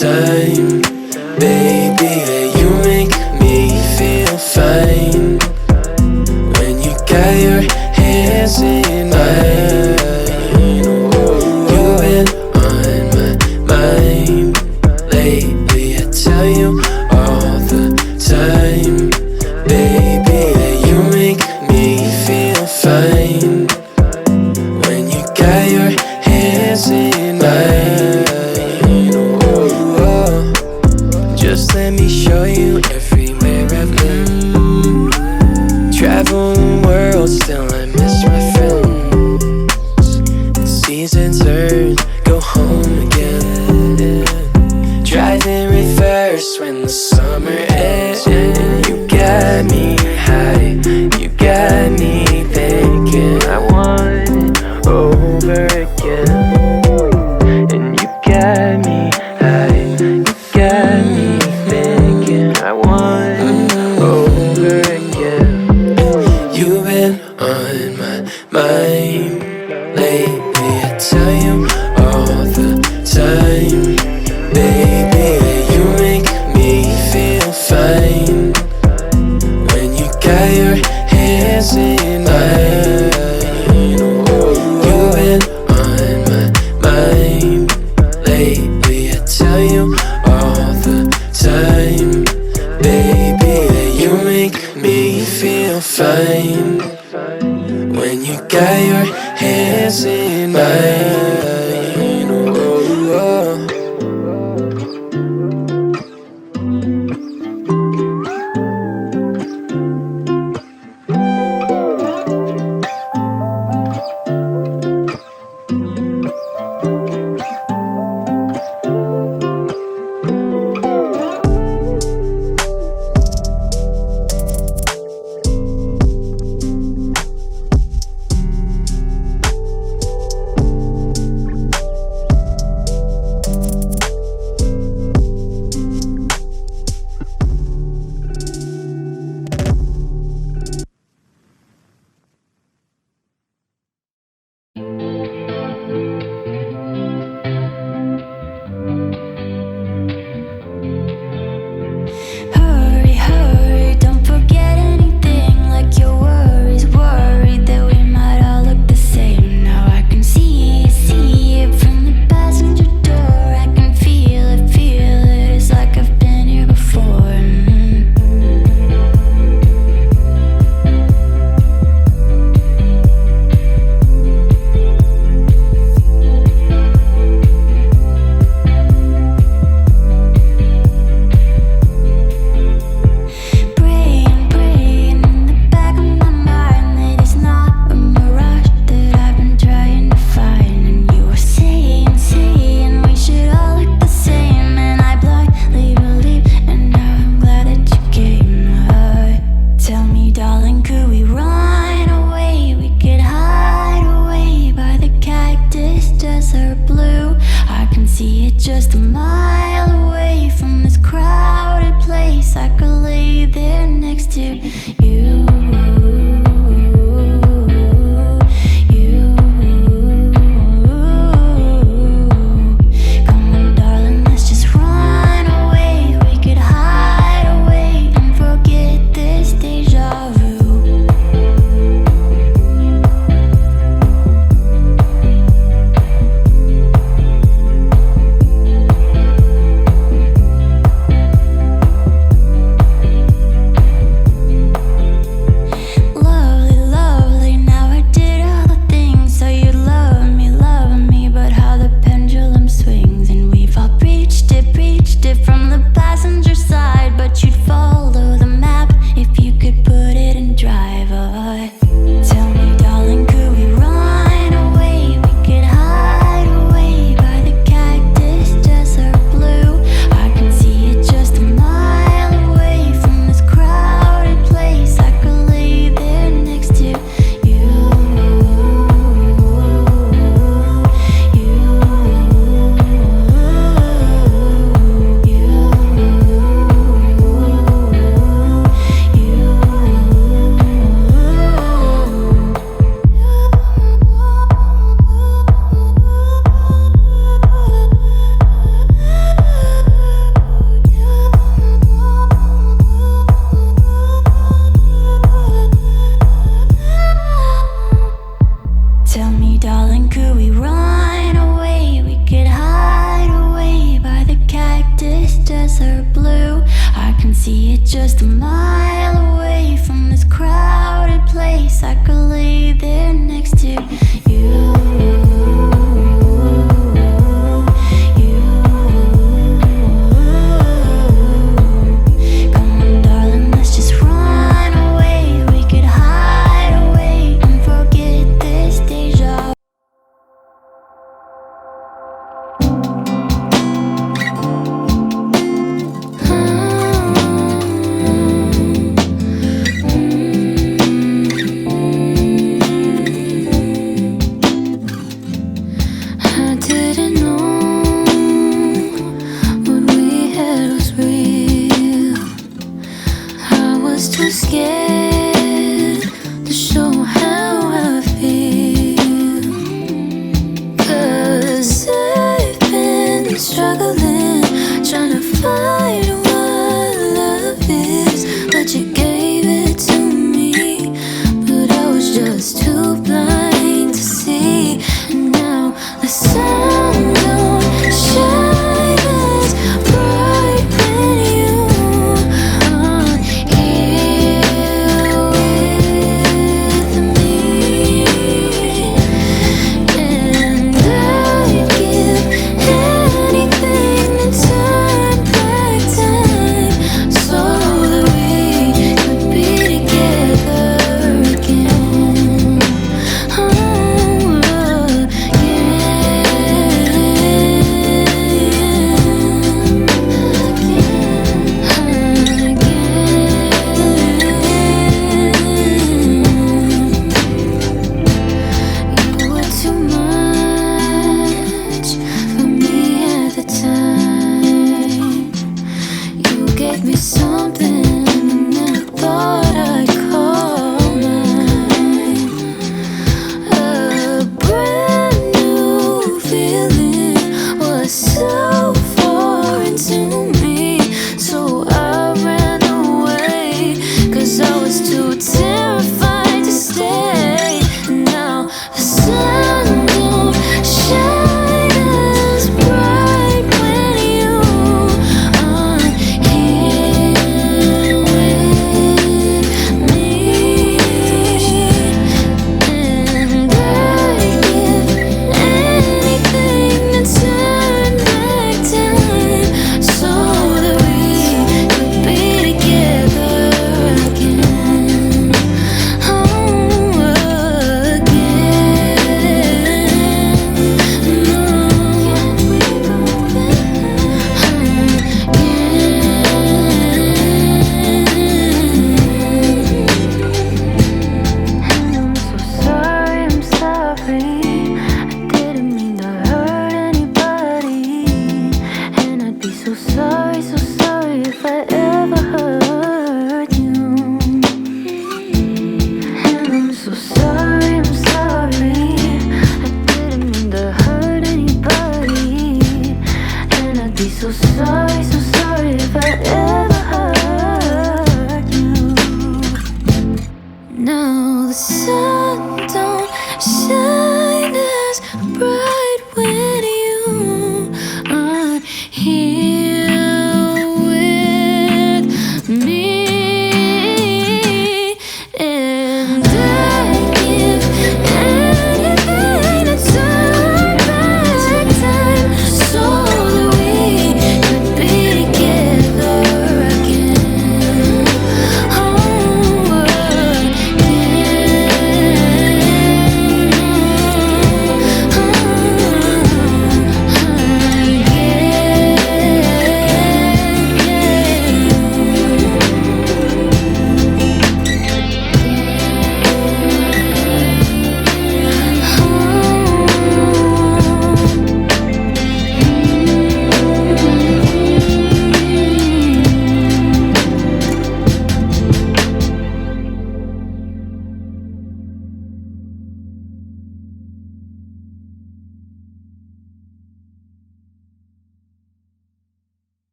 time, baby, you make me feel fine. When you got your hands in mine, you've been on my mind lately. I tell you all the time, baby, you make me feel fine. When you got your hands in mine, just let me show you everywhere I've been. Travel the world, still I miss my friends. Seasons turn, go home again. Drive in reverse when the summer ends. And you got me high, you got me thinking I want it over again. And you got me high, you got me thinking I want it over again. You've been on my mind lately. I tell you all the time, baby, you make me feel fine. When you got your hands in mine, you've been on my mind lately. I tell you all the time, baby, you make me feel fine. When you got your hands in mine, just a mile away from this crowded place. I could lay there next to you.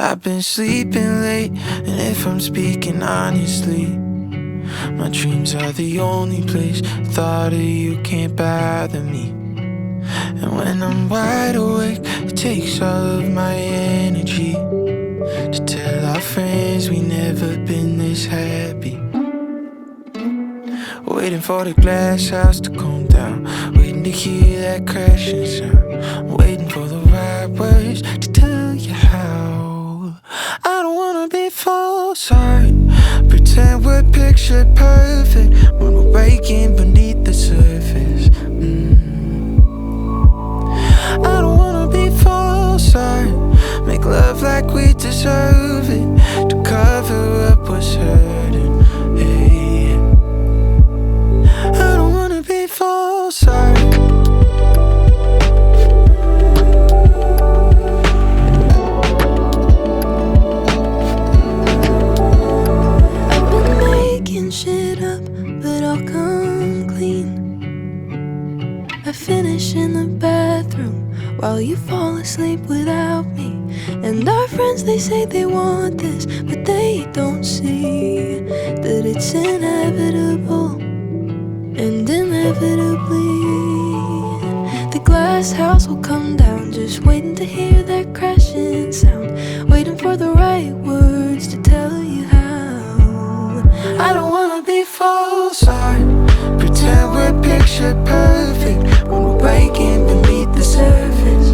I've been sleeping late, and if I'm speaking honestly, my dreams are the only place. Thought of you can't bother me. And when I'm wide awake, it takes all of my energy to tell our friends we always happy. Waiting for the glass house to calm down, waiting to hear that crashing sound, waiting for the right words to tell you how. I don't wanna be false art, pretend we're picture perfect when we're breaking beneath the surface. I don't wanna be false art, make love like we deserve it, to cover up what's hurting. Hey, I don't wanna be false art. I've been making shit up, but I'll come clean. I finish in the bathroom while you fall asleep without me. And our friends, they say they want this, but they don't see that it's inevitable. And inevitably the glass house will come down, just waiting to hear that crashing sound, waiting for the right words to tell you how. I don't wanna be false art, pretend we're picture perfect when we're breaking beneath the surface.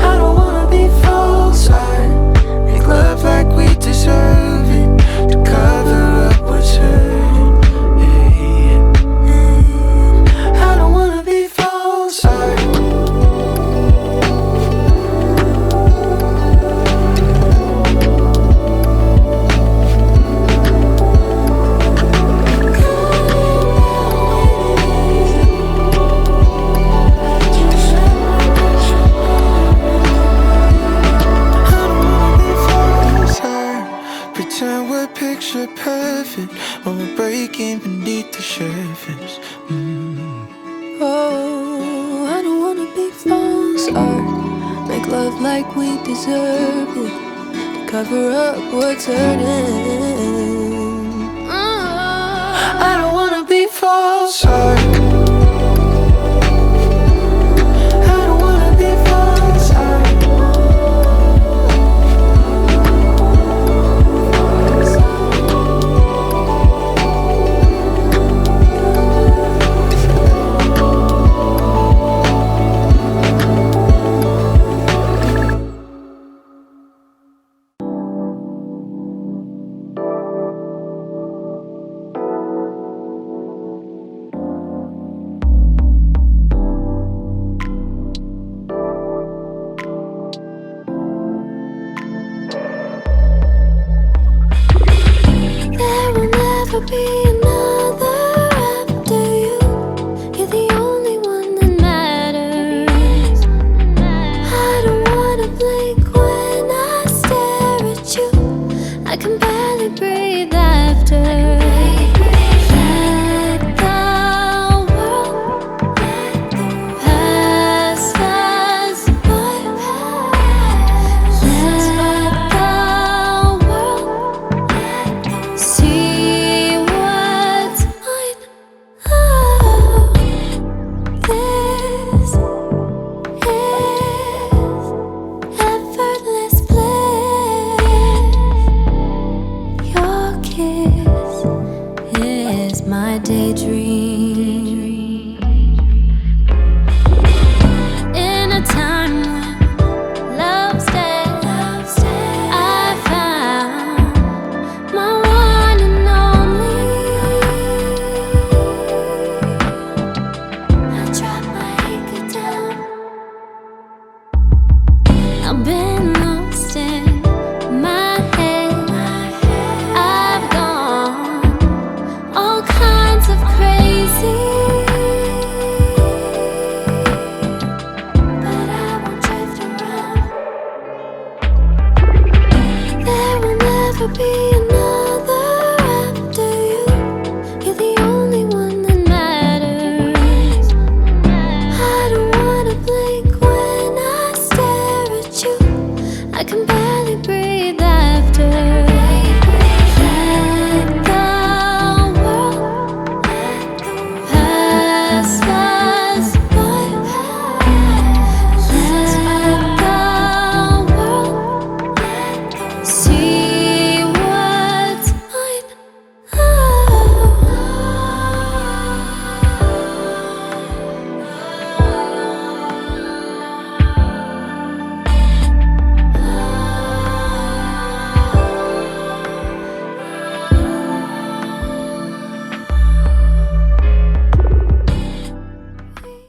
I don't wanna be false art, make love like we deserve it, to cover up what's hurting. Hey, I don't wanna be false art. Pretend we're picture perfect when we're breaking beneath the surface. Oh, I don't wanna be false art, make love like we deserve it, to cover up what's hurting. I don't wanna be false art.